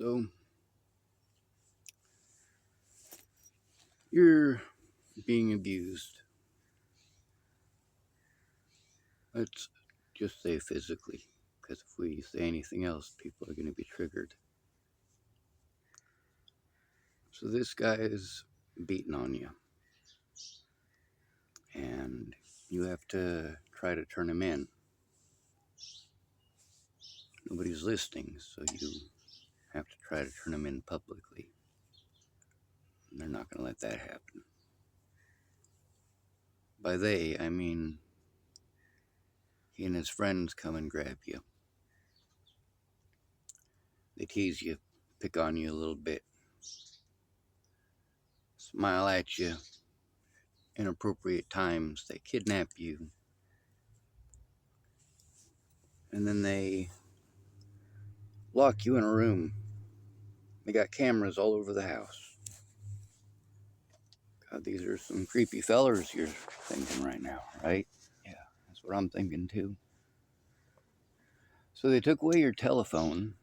So you're being abused. Let's just say physically, because if we say anything else, people are going to be triggered. So this guy is beating on you, and you have to try to turn him in. Nobody's listening, so you have to try to turn him in publicly. And they're not going to let that happen. By they, I mean he and his friends come and grab you. They tease you, pick on you a little bit, smile at you, inappropriate times. They kidnap you, and then they lock you in a room. They got cameras all over the house. God, these are some creepy fellers you're thinking right now, right? Yeah, that's what I'm thinking too. So they took away your telephone,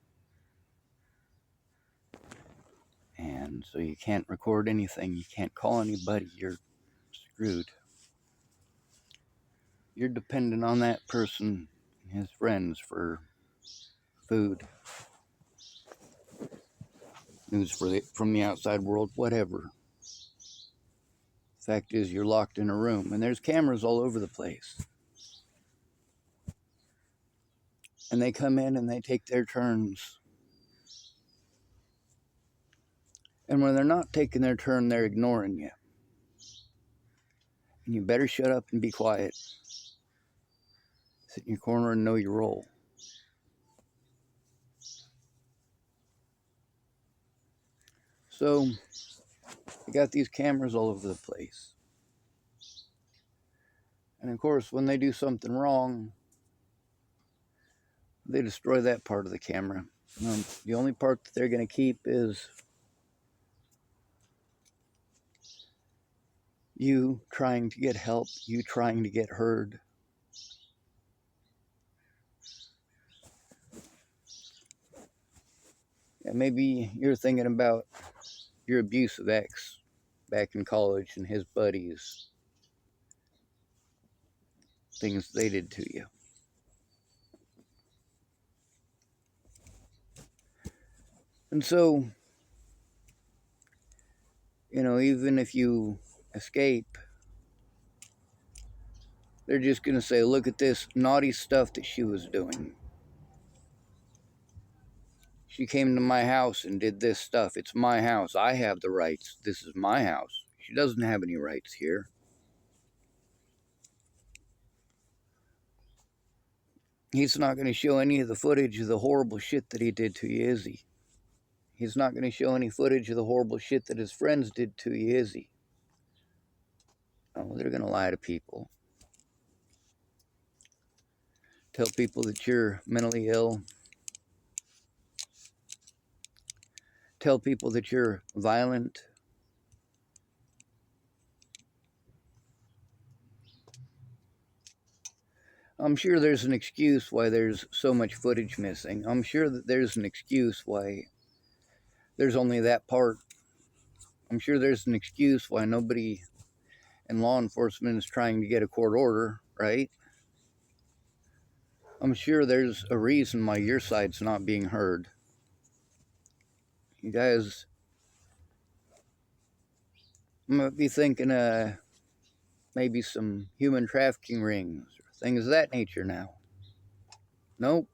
and so you can't record anything, you can't call anybody, you're screwed. You're dependent on that person and his friends for food, news from the outside world, whatever. Fact is, you're locked in a room, and there's cameras all over the place. And they come in and they take their turns. And when they're not taking their turn, they're ignoring you. And you better shut up and be quiet. Sit in your corner and know your role. So, you got these cameras all over the place. And of course, when they do something wrong, they destroy that part of the camera. The only part that they're going to keep is you trying to get help, you trying to get heard. Yeah, maybe you're thinking about your abusive ex back in college and his buddies, things they did to you. And so, even if you escape, they're just going to say, look at this naughty stuff that she was doing. She came to my house and did this stuff. It's my house. I have the rights. This is my house. She doesn't have any rights here. He's not going to show any of the footage of the horrible shit that he did to you, is he? He's not going to show any footage of the horrible shit that his friends did to you, is he? Oh, they're going to lie to people. Tell people that you're mentally ill. Tell people that you're violent. I'm sure there's an excuse why there's so much footage missing. I'm sure that there's an excuse why there's only that part. I'm sure there's an excuse why nobody in law enforcement is trying to get a court order, right? I'm sure there's a reason why your side's not being heard. You guys might be thinking maybe some human trafficking rings or things of that nature now. Nope.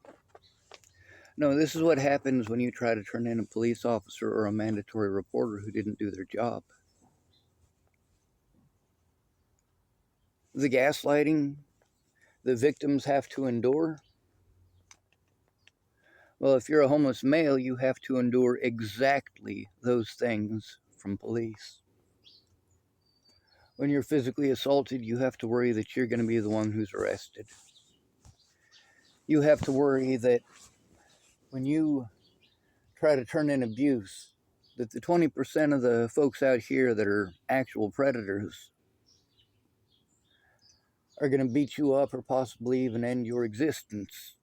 No, this is what happens when you try to turn in a police officer or a mandatory reporter who didn't do their job. The gaslighting the victims have to endure. Well, if you're a homeless male, you have to endure exactly those things from police. When you're physically assaulted, you have to worry that you're going to be the one who's arrested. You have to worry that when you try to turn in abuse, that the 20% of the folks out here that are actual predators are going to beat you up or possibly even end your existence.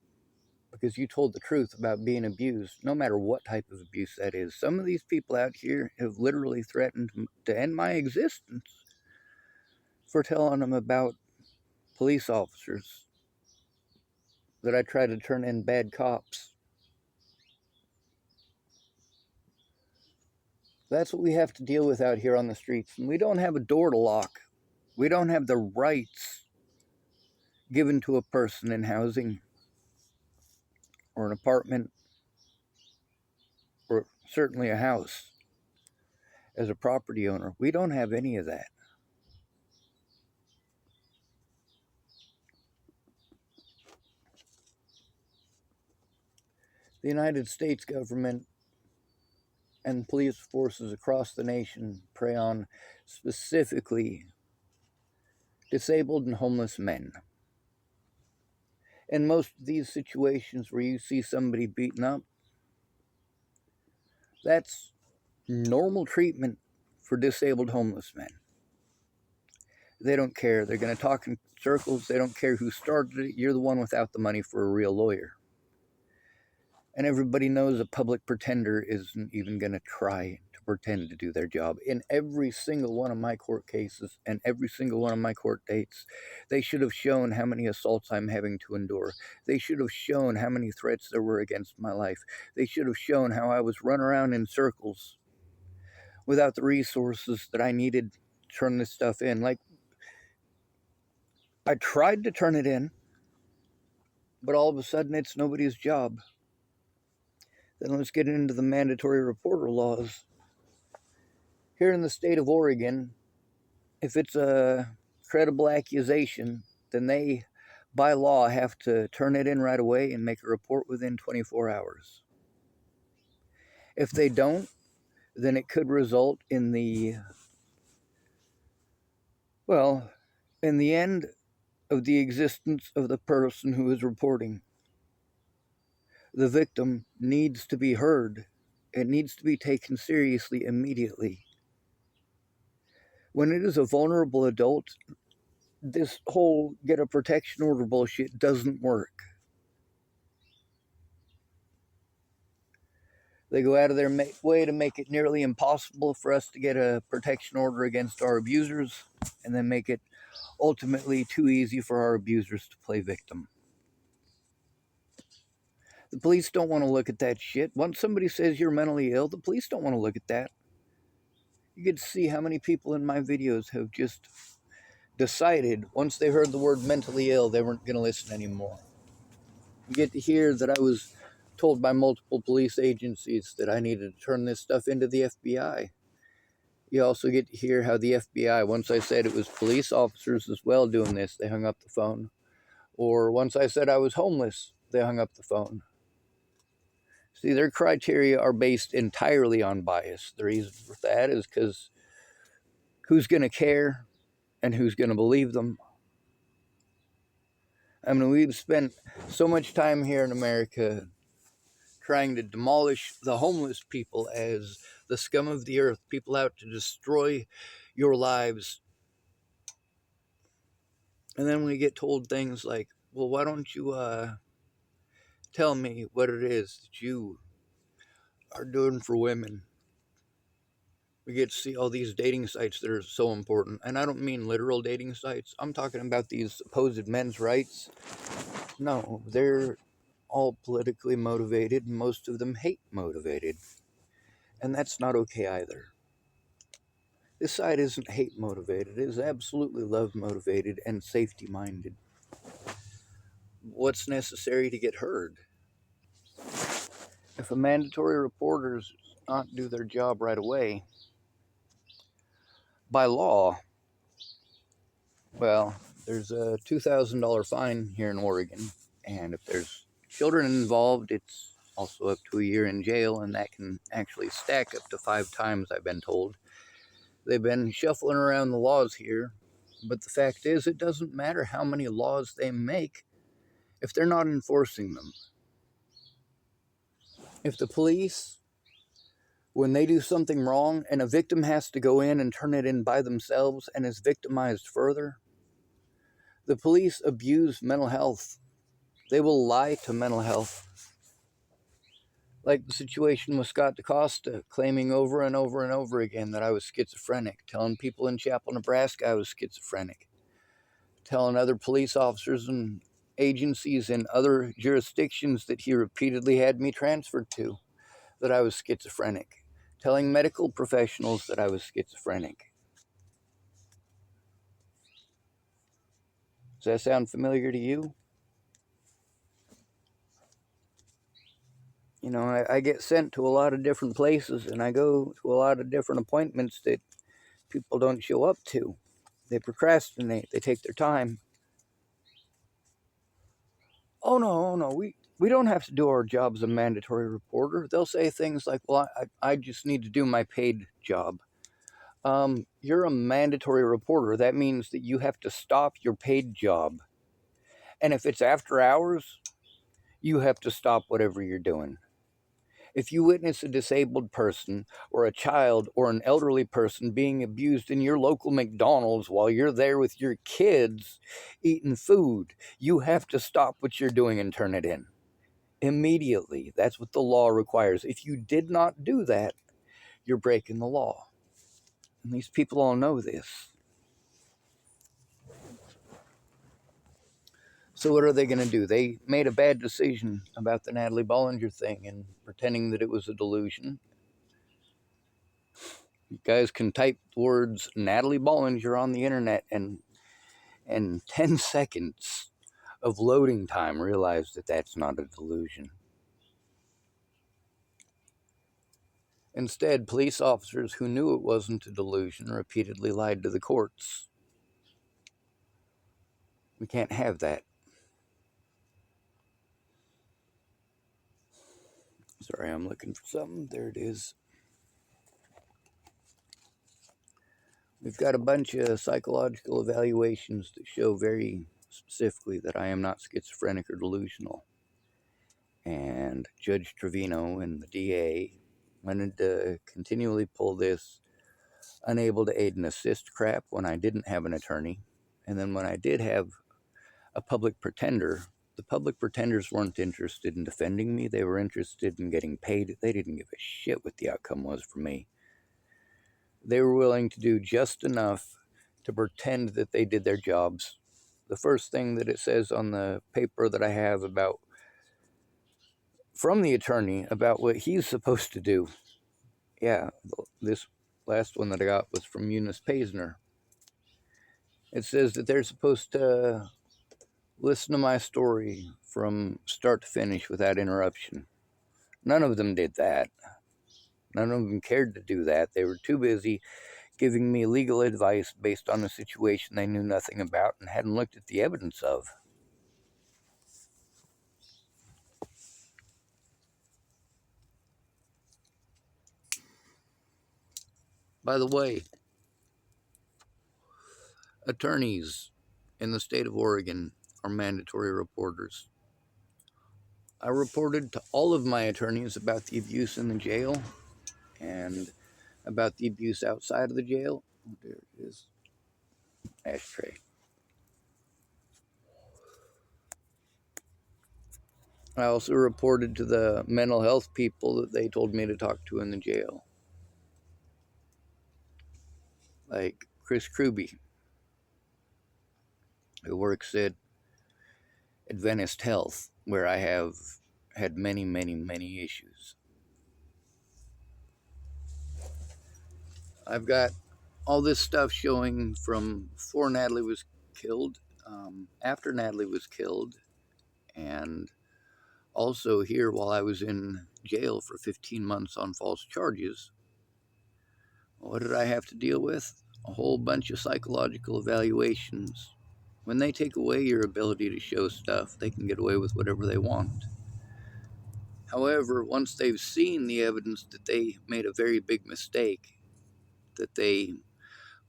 because you told the truth about being abused, no matter what type of abuse that is. Some of these people out here have literally threatened to end my existence for telling them about police officers that I try to turn in bad cops. That's what we have to deal with out here on the streets. And we don't have a door to lock. We don't have the rights given to a person in housing or an apartment or certainly a house as a property owner. We don't have any of that. The United States government and police forces across the nation prey on specifically disabled and homeless men. In most of these situations where you see somebody beaten up, that's normal treatment for disabled homeless men. They don't care. They're going to talk in circles. They don't care who started it. You're the one without the money for a real lawyer. And everybody knows a public pretender isn't even going to try to pretend to do their job. In every single one of my court cases and every single one of my court dates, they should have shown how many assaults I'm having to endure. They should have shown how many threats there were against my life. They should have shown how I was run around in circles without the resources that I needed to turn this stuff in. Like, I tried to turn it in, but all of a sudden it's nobody's job. Then let's get into the mandatory reporter laws. Here in the state of Oregon, if it's a credible accusation, then they, by law, have to turn it in right away and make a report within 24 hours. If they don't, then it could result in the end of the existence of the person who is reporting. The victim needs to be heard. It needs to be taken seriously immediately. When it is a vulnerable adult, this whole get a protection order bullshit doesn't work. They go out of their way to make it nearly impossible for us to get a protection order against our abusers, and then make it ultimately too easy for our abusers to play victim. The police don't want to look at that shit. Once somebody says you're mentally ill, the police don't want to look at that. You get to see how many people in my videos have just decided, once they heard the word mentally ill, they weren't going to listen anymore. You get to hear that I was told by multiple police agencies that I needed to turn this stuff into the FBI. You also get to hear how the FBI, once I said it was police officers as well doing this, they hung up the phone. Or once I said I was homeless, they hung up the phone. See, their criteria are based entirely on bias. The reason for that is because who's going to care and who's going to believe them? I mean, we've spent so much time here in America trying to demolish the homeless people as the scum of the earth, people out to destroy your lives. And then we get told things like, well, why don't you tell me what it is that you are doing for women? We get to see all these dating sites that are so important. And I don't mean literal dating sites. I'm talking about these supposed men's rights. No, they're all politically motivated, and most of them hate motivated. And that's not okay either. This side isn't hate motivated. It is absolutely love motivated and safety minded. What's necessary to get heard? If a mandatory reporter does not do their job right away, by law, well, there's a $2,000 fine here in Oregon. And if there's children involved, it's also up to a year in jail, and that can actually stack up to 5 times, I've been told. They've been shuffling around the laws here, but the fact is, it doesn't matter how many laws they make if they're not enforcing them. If the police, when they do something wrong and a victim has to go in and turn it in by themselves and is victimized further, the police abuse mental health. They will lie to mental health. Like the situation with Scott DaCosta, claiming over and over and over again that I was schizophrenic, telling people in Chapel, Nebraska I was schizophrenic, telling other police officers and agencies in other jurisdictions that he repeatedly had me transferred to that I was schizophrenic, telling medical professionals that I was schizophrenic. Does that sound familiar to you? You know, I get sent to a lot of different places, and I go to a lot of different appointments that people don't show up to. They procrastinate. They take their time. Oh no, we don't have to do our job as a mandatory reporter. They'll say things like, well, I just need to do my paid job. You're a mandatory reporter. That means that you have to stop your paid job. And if it's after hours, you have to stop whatever you're doing. If you witness a disabled person or a child or an elderly person being abused in your local McDonald's while you're there with your kids eating food, you have to stop what you're doing and turn it in immediately. That's what the law requires. If you did not do that, you're breaking the law. And these people all know this. So what are they going to do? They made a bad decision about the Natalie Bollinger thing and pretending that it was a delusion. You guys can type the words Natalie Bollinger on the internet and 10 seconds of loading time realize that that's not a delusion. Instead, police officers who knew it wasn't a delusion repeatedly lied to the courts. We can't have that. Sorry, I'm looking for something. There it is. We've got a bunch of psychological evaluations that show very specifically that I am not schizophrenic or delusional. And Judge Trevino and the DA wanted to continually pull this unable to aid and assist crap when I didn't have an attorney. And then when I did have a public pretender, the public pretenders weren't interested in defending me. They were interested in getting paid. They didn't give a shit what the outcome was for me. They were willing to do just enough to pretend that they did their jobs. The first thing that it says on the paper that I have about from the attorney about what he's supposed to do. Yeah, this last one that I got was from Eunice Paisner. It says that they're supposed to listen to my story from start to finish without interruption. None of them did that. None of them cared to do that. They were too busy giving me legal advice based on a situation they knew nothing about and hadn't looked at the evidence of. By the way, attorneys in the state of Oregon are mandatory reporters. I reported to all of my attorneys about the abuse in the jail and about the abuse outside of the jail. Oh, there it is. Ashtray. I also reported to the mental health people that they told me to talk to in the jail. Like Chris Kruby, who works at Adventist Health, where I have had many, many, many issues. I've got all this stuff showing from before Natalie was killed, after Natalie was killed, and also here while I was in jail for 15 months on false charges. What did I have to deal with? A whole bunch of psychological evaluations. When they take away your ability to show stuff, they can get away with whatever they want. However, once they've seen the evidence that they made a very big mistake, that they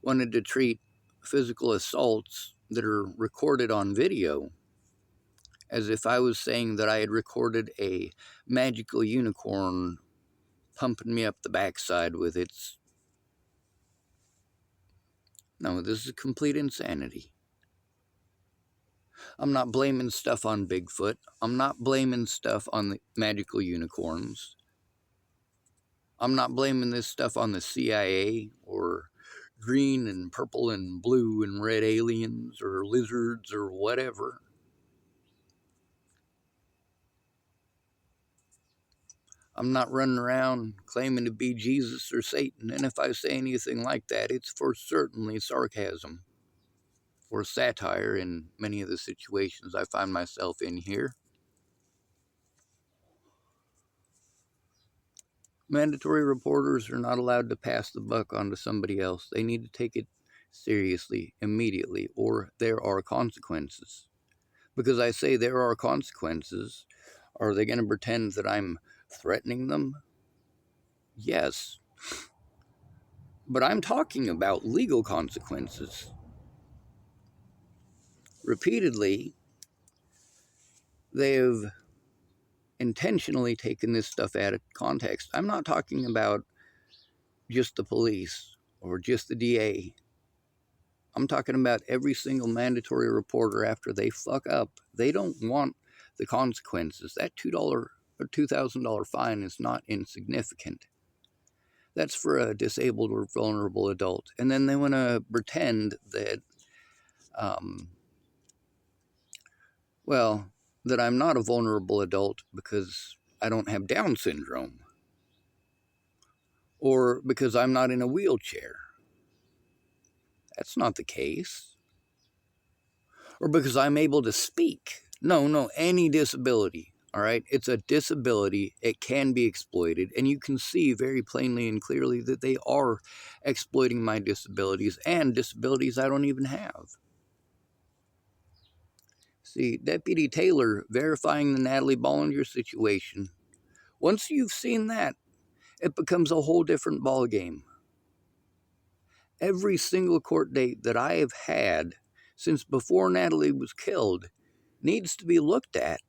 wanted to treat physical assaults that are recorded on video as if I was saying that I had recorded a magical unicorn pumping me up the backside with its... No, this is complete insanity. I'm not blaming stuff on Bigfoot. I'm not blaming stuff on the magical unicorns. I'm not blaming this stuff on the CIA or green and purple and blue and red aliens or lizards or whatever. I'm not running around claiming to be Jesus or Satan, and if I say anything like that, it's for certainly sarcasm or satire in many of the situations I find myself in here. Mandatory reporters are not allowed to pass the buck on to somebody else. They need to take it seriously, immediately, or there are consequences. Because I say there are consequences, are they going to pretend that I'm threatening them? Yes. But I'm talking about legal consequences. Repeatedly, they have intentionally taken this stuff out of context. I'm not talking about just the police or just the DA. I'm talking about every single mandatory reporter after they fuck up. They don't want the consequences. That $2 or $2,000 fine is not insignificant. That's for a disabled or vulnerable adult. And then they want to pretend that, um, well, that I'm not a vulnerable adult because I don't have Down syndrome or because I'm not in a wheelchair. That's not the case. Or because I'm able to speak. No, any disability. All right, it's a disability. It can be exploited, and you can see very plainly and clearly that they are exploiting my disabilities and disabilities I don't even have. See, Deputy Taylor verifying the Natalie Bollinger situation. Once you've seen that, it becomes a whole different ballgame. Every single court date that I have had since before Natalie was killed needs to be looked at.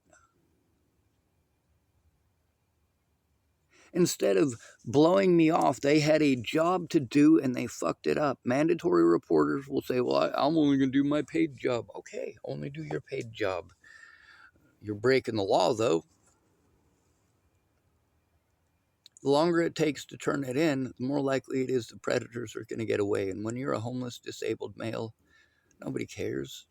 Instead of blowing me off, they had a job to do and they fucked it up. Mandatory reporters will say, well, I'm only going to do my paid job. Okay, only do your paid job. You're breaking the law, though. The longer it takes to turn it in, the more likely it is the predators are going to get away. And when you're a homeless, disabled male, nobody cares.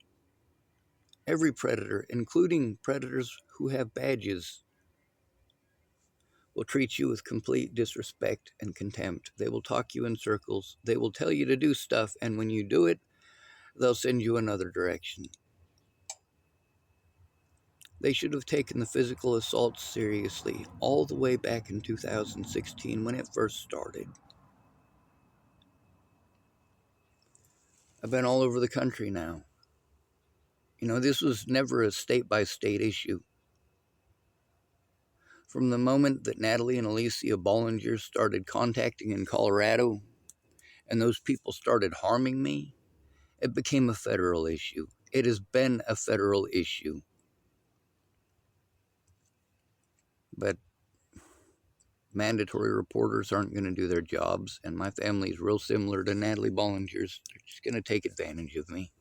Every predator, including predators who have badges, will treat you with complete disrespect and contempt. They will talk you in circles. They will tell you to do stuff, and when you do it, they'll send you another direction. They should have taken the physical assault seriously all the way back in 2016 when it first started. I've been all over the country now. You know, this was never a state-by-state issue. From the moment that Natalie and Alicia Bollinger started contacting in Colorado and those people started harming me, it became a federal issue. It has been a federal issue. But mandatory reporters aren't going to do their jobs, and my family is real similar to Natalie Bollinger's. They're just going to take advantage of me.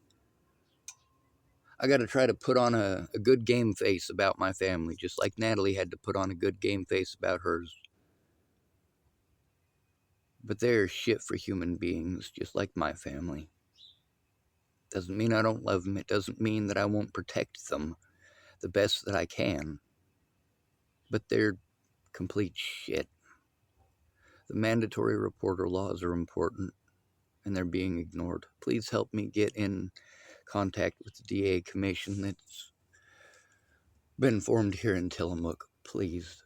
I got to try to put on a good game face about my family, just like Natalie had to put on a good game face about hers. But they're shit for human beings, just like my family. Doesn't mean I don't love them. It doesn't mean that I won't protect them the best that I can. But they're complete shit. The mandatory reporter laws are important, and they're being ignored. Please help me get in contact with the DA commission that's been formed here in Tillamook. Please.